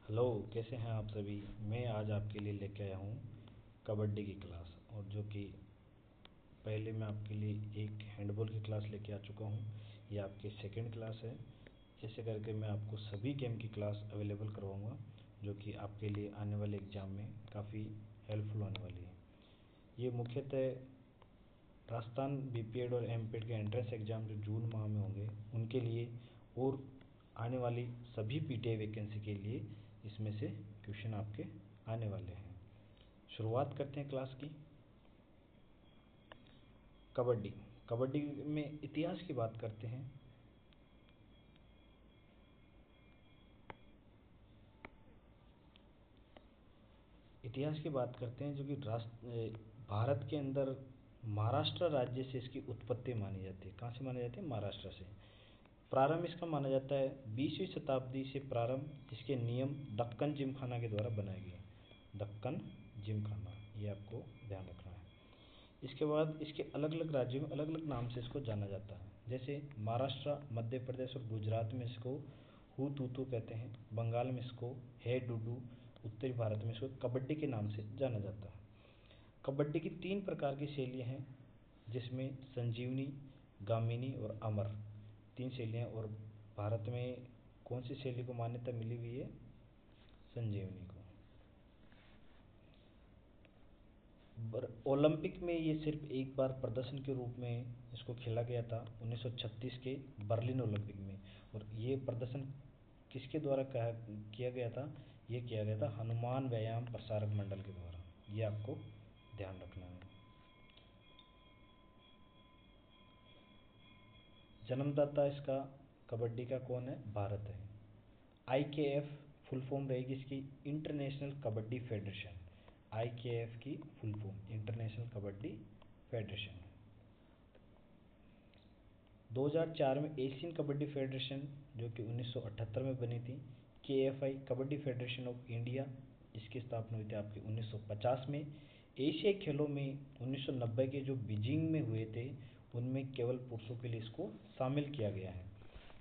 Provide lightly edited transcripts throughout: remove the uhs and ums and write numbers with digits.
Hello, कैसे हैं आप सभी। मैं आज आपके लिए लेके आया हूँ कबड्डी की क्लास। और जो कि पहले मैं आपके लिए एक हैंडबॉल की क्लास लेके आ चुका हूँ। ये आपकी सेकंड क्लास है। ऐसे करके मैं आपको सभी गेम की क्लास अवेलेबल करवाऊँगा, जो कि आपके लिए आने वाले एग्ज़ाम में काफ़ी हेल्पफुल होने वाली है। ये मुख्यतः राजस्थान बीपीएड और एमपीएड के एंट्रेंस एग्ज़ाम जो जून माह में होंगे उनके लिए, और आने वाली सभी पीटीआई वैकेंसी के लिए इसमें से क्वेश्चन आपके आने वाले हैं। शुरुआत करते हैं क्लास की। कबड्डी। कबड्डी में इतिहास की बात करते हैं। इतिहास की बात करते हैं जो कि भारत के अंदर महाराष्ट्र राज्य से इसकी उत्पत्ति मानी जाती है। कहाँ से मानी जाती है? महाराष्ट्र से। प्रारंभ इसका माना जाता है 20वीं शताब्दी से प्रारंभ। इसके नियम दक्कन जिमखाना के द्वारा बनाए गए। दक्कन जिमखाना, ये आपको ध्यान रखना है। इसके बाद इसके अलग अलग राज्यों में अलग अलग नाम से इसको जाना जाता है। जैसे महाराष्ट्र, मध्य प्रदेश और गुजरात में इसको हू तूतू कहते हैं। बंगाल में इसको है डुडू। उत्तरी भारत में इसको कबड्डी के नाम से जाना जाता है। कबड्डी की 3 प्रकार की शैलियाँ हैं, जिसमें संजीवनी, गामिनी और अमर 3 शैलियाँ। और भारत में कौन सी शैली को मान्यता मिली हुई है? संजीवनी को। ओलंपिक में ये सिर्फ एक बार प्रदर्शन के रूप में इसको खेला गया था 1936 के बर्लिन ओलंपिक में। और ये प्रदर्शन किसके द्वारा किया गया था? ये किया गया था हनुमान व्यायाम प्रसारक मंडल के द्वारा। ये आपको ध्यान रखना है। जन्मदाता इसका कबड्डी का कौन है? भारत है। IKF फुल फॉर्म रहेगी इसकी इंटरनेशनल कबड्डी फेडरेशन। IKF की full form international kabaddi federation. 2004 में एशियन कबड्डी फेडरेशन, जो कि 1978 में बनी थी। KFI kabaddi federation of India, इसकी स्थापना हुई थी आपकी 1950 में। एशियाई खेलों में 1990 के जो बीजिंग में हुए थे उनमें केवल पुरुषों के लिए इसको शामिल किया गया है।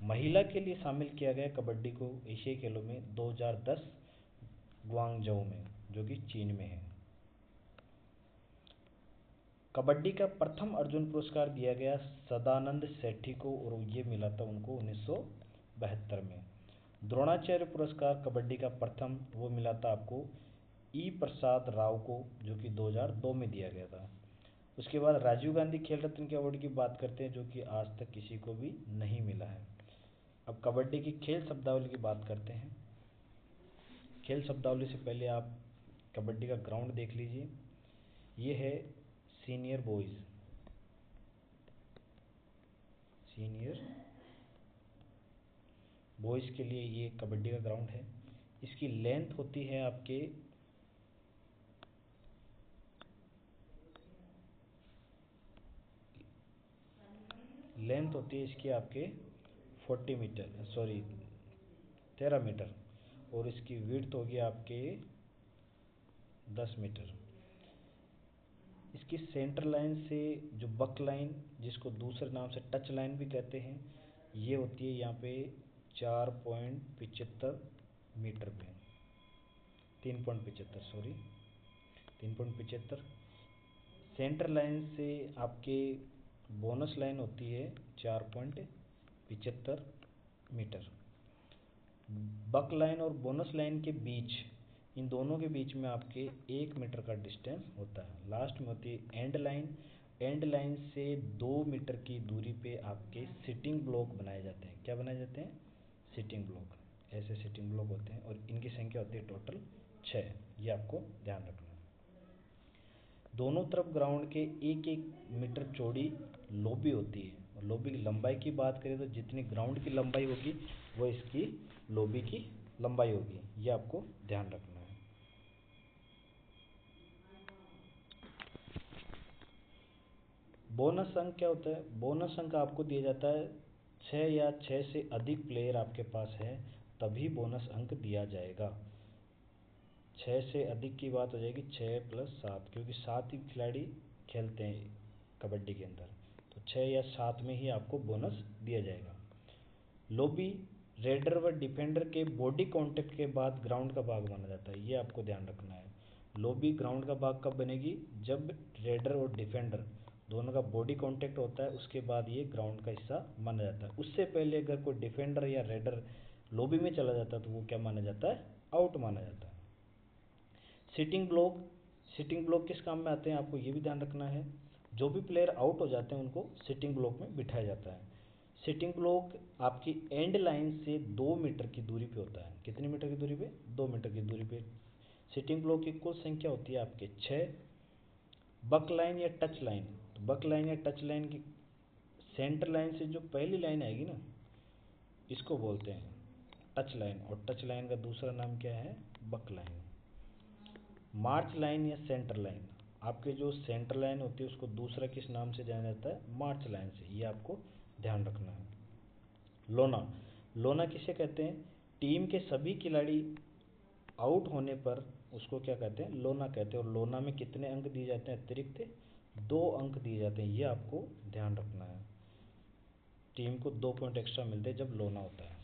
महिला के लिए शामिल किया गया कबड्डी को एशियाई खेलों में 2010 ग्वांगझोउ में, जो कि चीन में है। कबड्डी का प्रथम अर्जुन पुरस्कार दिया गया सदानंद सेठी को, और ये मिला था उनको 1972 में। द्रोणाचार्य पुरस्कार कबड्डी का प्रथम वो मिला था आपको ई प्रसाद राव को, जो कि 2002 में दिया गया था। उसके बाद राजीव गांधी खेल रत्न के अवार्ड की बात करते हैं, जो कि आज तक किसी को भी नहीं मिला है। अब कबड्डी की खेल शब्दावली की बात करते हैं। खेल शब्दावली से पहले आप कबड्डी का ग्राउंड देख लीजिए। ये है सीनियर बॉयज़, सीनियर बॉयज़ के लिए ये कबड्डी का ग्राउंड है। इसकी लेंथ होती है आपके 40 मीटर, सॉरी 13 मीटर। और इसकी विड्थ होगी आपके 10 मीटर। इसकी सेंटर लाइन से जो बक लाइन, जिसको दूसरे नाम से टच लाइन भी कहते हैं, ये होती है यहाँ पे 4.75 मीटर पे। 3.75, सॉरी 3.75। सेंटर लाइन से आपके बोनस लाइन होती है 4.75 मीटर। बक लाइन और बोनस लाइन के बीच, इन दोनों के बीच में आपके 1 मीटर का डिस्टेंस होता है। लास्ट में होती है एंड लाइन। एंड लाइन से 2 मीटर की दूरी पे आपके सिटिंग ब्लॉक बनाए जाते हैं। क्या बनाए जाते हैं? Sitting block. ऐसे सिटिंग ब्लॉक होते हैं और इनकी संख्या होती है टोटल 6। ये आपको ध्यान रखना है। दोनों तरफ ग्राउंड के 1-1 मीटर चौड़ी लॉबी होती है। और लॉबी की लंबाई की बात करें तो जितनी ग्राउंड की लंबाई होगी वो इसकी लॉबी की लंबाई होगी। ये आपको ध्यान रखना है। बोनस अंक क्या होता है? बोनस अंक आपको दिया जाता है 6 या 6 से अधिक प्लेयर आपके पास है तभी बोनस अंक दिया जाएगा। 6 से अधिक की बात हो जाएगी 6 + 7, क्योंकि 7 ही खिलाड़ी खेलते हैं कबड्डी के अंदर, तो 6 या 7 में ही आपको बोनस दिया जाएगा। लॉबी रेडर व डिफेंडर के बॉडी कांटेक्ट के बाद ग्राउंड का भाग माना जाता है, ये आपको ध्यान रखना है। लॉबी ग्राउंड का भाग कब बनेगी, जब रेडर और डिफेंडर दोनों का बॉडी कांटेक्ट होता है, उसके बाद ये ग्राउंड का हिस्सा माना जाता है। उससे पहले अगर कोई डिफेंडर या रेडर लॉबी में चला जाता है तो वो क्या माना जाता है, आउट माना जाता है। सिटिंग ब्लॉक, सिटिंग ब्लॉक किस काम में आते हैं आपको ये भी ध्यान रखना है। जो भी प्लेयर आउट हो जाते हैं उनको सिटिंग ब्लॉक में बिठाया जाता है। सिटिंग ब्लॉक आपकी एंड लाइन से 2 मीटर की दूरी पे होता है। कितनी मीटर की दूरी पे, 2 मीटर की दूरी पे। सिटिंग ब्लॉक की कुल संख्या होती है आपके 6। बक लाइन या टच लाइन, तो बक लाइन या टच लाइन की सेंटर लाइन से जो पहली लाइन आएगी ना, इसको बोलते हैं टच लाइन, और टच लाइन का दूसरा नाम क्या है, बक लाइन। मार्च लाइन या सेंटर लाइन, आपके जो सेंटर लाइन होती है उसको दूसरा किस नाम से जाना जाता है, मार्च लाइन से, ये आपको ध्यान रखना है। लोना, लोना किसे कहते हैं, टीम के सभी खिलाड़ी आउट होने पर उसको क्या कहते हैं, लोना कहते हैं। और लोना में कितने अंक दिए जाते हैं, अतिरिक्त 2 अंक दिए जाते हैं, ये आपको ध्यान रखना है। टीम को 2 पॉइंट एक्स्ट्रा मिलते हैं जब लोना होता है।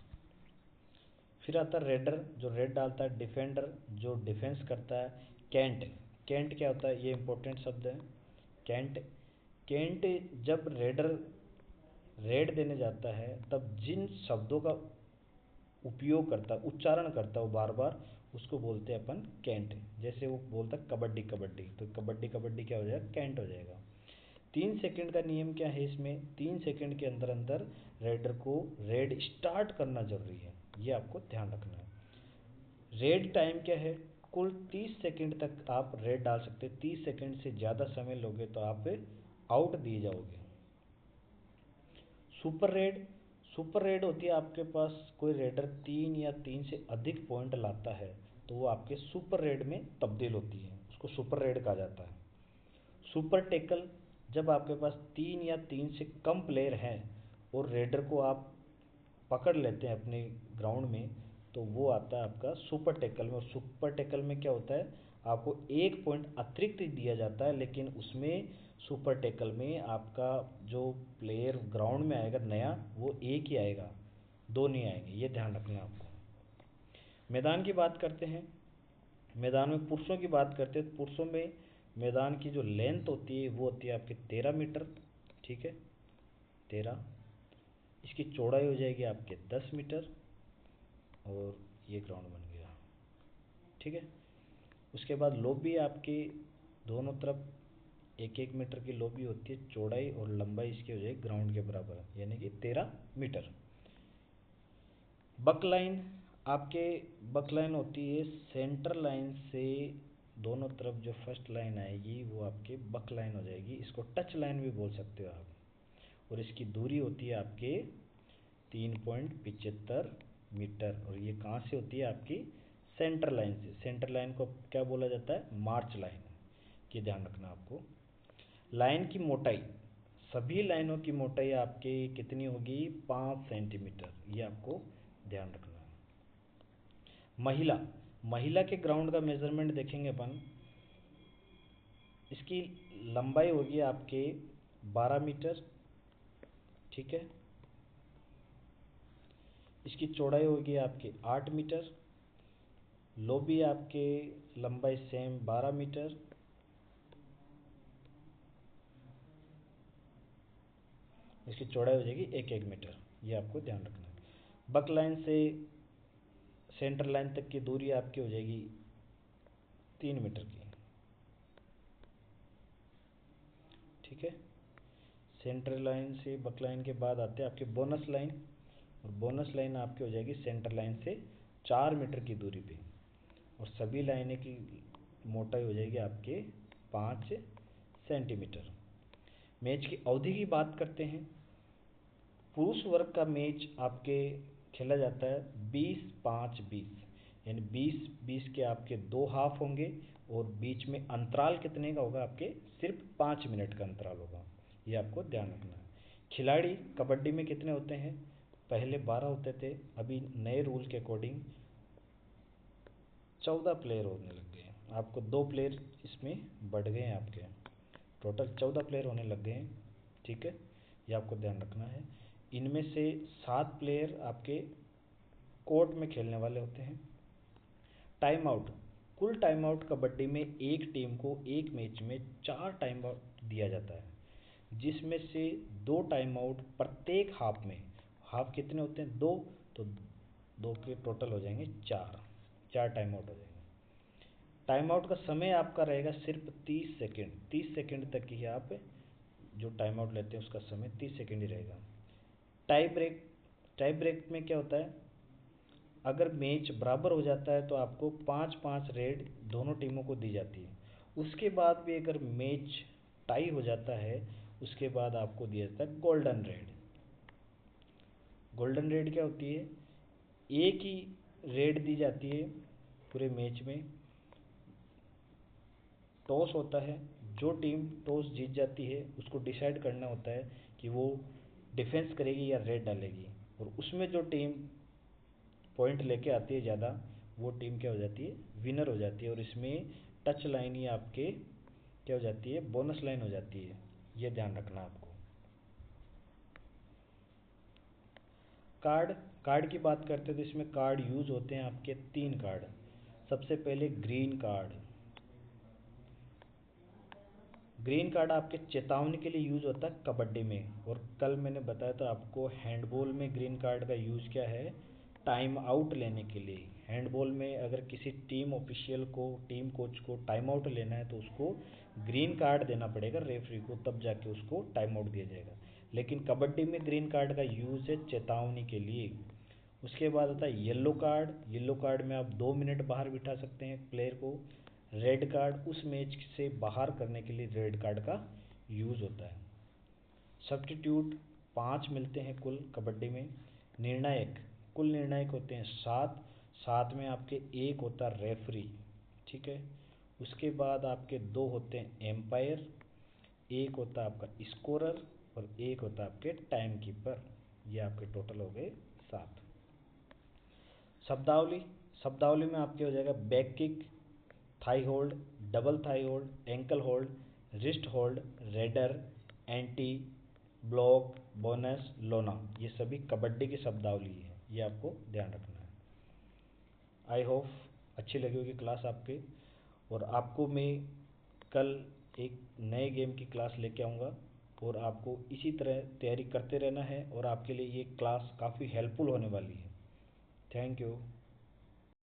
फिर आता है रेडर, जो रेड डालता है। डिफेंडर, जो डिफेंस करता है। कैंट, कैंट क्या होता है, ये इंपॉर्टेंट शब्द है कैंट। कैंट जब रेडर रेड देने जाता है तब जिन शब्दों का उपयोग करता है, उच्चारण करता है वो बार बार, उसको बोलते हैं अपन कैंट। जैसे वो बोलता है कबड्डी कबड्डी, तो कबड्डी कबड्डी क्या हो जाएगा, कैंट हो जाएगा। 3 सेकंड का नियम क्या है इसमें, 3 सेकंड के अंदर अंदर रेडर को रेड स्टार्ट करना जरूरी है, ये आपको ध्यान रखना है। रेड टाइम क्या है, कुल 30 सेकंड तक आप रेड डाल सकते हैं। 30 सेकंड से ज़्यादा समय लोगे तो आप आउट दिए जाओगे। सुपर रेड, सुपर रेड होती है आपके पास कोई रेडर 3 या 3 से अधिक पॉइंट लाता है तो वो आपके सुपर रेड में तब्दील होती है, उसको सुपर रेड कहा जाता है। सुपर टेकल, जब आपके पास 3 या 3 से कम प्लेयर हैं और रेडर को आप पकड़ लेते हैं अपने ग्राउंड में, तो वो आता है आपका सुपर टैकल में। और सुपर टैकल में क्या होता है, आपको 1 पॉइंट अतिरिक्त दिया जाता है, लेकिन उसमें सुपर टैकल में आपका जो प्लेयर ग्राउंड में आएगा नया, वो एक ही आएगा, 2 नहीं आएंगे, ये ध्यान रखना है आपको। मैदान की बात करते हैं, मैदान में पुरुषों की बात करते हैं, तो पुरुषों में मैदान की जो लेंथ होती है वो होती है आपकी 13 मीटर, ठीक है 13। इसकी चौड़ाई हो जाएगी आपके 10 मीटर, और ये ग्राउंड बन गया, ठीक है। उसके बाद लॉबी आपकी दोनों तरफ 1-1 मीटर की लॉबी होती है, चौड़ाई और लंबाई इसकी हो जाएगी ग्राउंड के बराबर, यानी कि 13 मीटर। बक लाइन, आपके बक लाइन होती है सेंटर लाइन से दोनों तरफ जो फर्स्ट लाइन आएगी वो आपके बक लाइन हो जाएगी, इसको टच लाइन भी बोल सकते हो आप। और इसकी दूरी होती है आपके 3.75 मीटर, और ये कहाँ से होती है आपकी सेंटर लाइन से। सेंटर लाइन को क्या बोला जाता है, मार्च लाइन, ये ध्यान रखना आपको। लाइन की मोटाई, सभी लाइनों की मोटाई आपके कितनी होगी, 5 सेंटीमीटर, ये आपको ध्यान रखना है। महिला, महिला के ग्राउंड का मेजरमेंट देखेंगे अपन, इसकी लंबाई होगी आपके 12 मीटर, ठीक है। इसकी चौड़ाई होगी आपके 8 मीटर, लॉबी आपके लंबाई सेम 12 मीटर, इसकी चौड़ाई हो जाएगी 1-1 मीटर, ये आपको ध्यान रखना है। बक लाइन से सेंटर लाइन तक की दूरी आपकी हो जाएगी 3 मीटर की, ठीक है। सेंटर लाइन से बक लाइन के बाद आते हैं आपके बोनस लाइन, और बोनस लाइन आपकी हो जाएगी सेंटर लाइन से 4 मीटर की दूरी पे, और सभी लाइनें की मोटाई हो जाएगी आपके 5 सेंटीमीटर। मैच की अवधि की बात करते हैं, पुरुष वर्ग का मैच आपके खेला जाता है 20-5-20, यानी 20-20 के आपके 2 हाफ होंगे, और बीच में अंतराल कितने का होगा, आपके सिर्फ 5 मिनट का अंतराल होगा, ये आपको ध्यान रखना है। खिलाड़ी कबड्डी में कितने होते हैं, पहले 12 होते थे, अभी नए रूल के अकॉर्डिंग 14 प्लेयर होने लग गए हैं। आपको 2 प्लेयर इसमें बढ़ गए हैं, आपके टोटल 14 प्लेयर होने लग गए हैं, ठीक है, ये आपको ध्यान रखना है। इनमें से 7 प्लेयर आपके कोर्ट में खेलने वाले होते हैं। टाइम आउट, कुल टाइम आउट कबड्डी में एक टीम को एक मैच में 4 टाइम आउट दिया जाता है, जिसमें से 2 टाइम आउट प्रत्येक हाफ में। हाफ कितने होते हैं? 2, तो 2 के टोटल हो जाएंगे 4, 4 टाइम आउट हो जाएंगे। टाइम आउट का समय आपका रहेगा सिर्फ 30 सेकेंड, 30 सेकेंड तक ही आप जो टाइम आउट लेते हैं उसका समय 30 सेकेंड ही रहेगा। टाई ब्रेक, टाई ब्रेक में क्या होता है, अगर मैच बराबर हो जाता है तो आपको 5-5 रेड दोनों टीमों को दी जाती है। उसके बाद भी अगर मैच टाई हो जाता है, उसके बाद आपको दिया जाता है गोल्डन रेड। गोल्डन रेड क्या होती है? एक ही रेड दी जाती है पूरे मैच में। टॉस होता है, जो टीम टॉस जीत जाती है उसको डिसाइड करना होता है कि वो डिफेंस करेगी या रेड डालेगी, और उसमें जो टीम पॉइंट लेके आती है ज़्यादा, वो टीम क्या हो जाती है? विनर हो जाती है। और इसमें टच लाइन ही आपके क्या हो जाती है? बोनस लाइन हो जाती है। ये ध्यान रखना आपको। कार्ड, कार्ड की बात करते हैं तो इसमें कार्ड यूज होते हैं आपके 3 कार्ड। सबसे पहले ग्रीन कार्ड। ग्रीन कार्ड आपके चेतावनी के लिए यूज होता है कबड्डी में, और कल मैंने बताया था आपको हैंडबॉल में ग्रीन कार्ड का यूज क्या है? टाइम आउट लेने के लिए। हैंडबॉल में अगर किसी टीम ऑफिशियल को, टीम कोच को टाइम आउट लेना है तो उसको ग्रीन कार्ड देना पड़ेगा रेफरी को, तब जाके उसको टाइम आउट दिया जाएगा। लेकिन कबड्डी में ग्रीन कार्ड का यूज है चेतावनी के लिए। उसके बाद आता है येलो कार्ड। येलो कार्ड में आप 2 मिनट बाहर बिठा सकते हैं प्लेयर को। रेड कार्ड, उस मैच से बाहर करने के लिए रेड कार्ड का यूज़ होता है। सब्स्टिट्यूट 5 मिलते हैं कुल कबड्डी में। निर्णायक, कुल निर्णायक होते हैं 7, 7 में आपके एक होता है रेफरी, ठीक है। उसके बाद आपके 2 होते हैं एम्पायर, एक होता है आपका स्कोरर, और एक होता है आपके टाइम कीपर। ये आपके टोटल हो गए 7। शब्दावली, शब्दावली में आपके हो जाएगा back kick, thigh hold, double thigh hold, ankle hold, wrist hold, raider, anti, block, bonus, lona. ये सभी कबड्डी की शब्दावली है, ये आपको ध्यान रखना है। आई होप अच्छी लगी होगी क्लास आपके, और आपको मैं कल एक नए गेम की क्लास लेके आऊँगा, और आपको इसी तरह तैयारी करते रहना है, और आपके लिए ये क्लास काफ़ी हेल्पफुल होने वाली है। Thank you.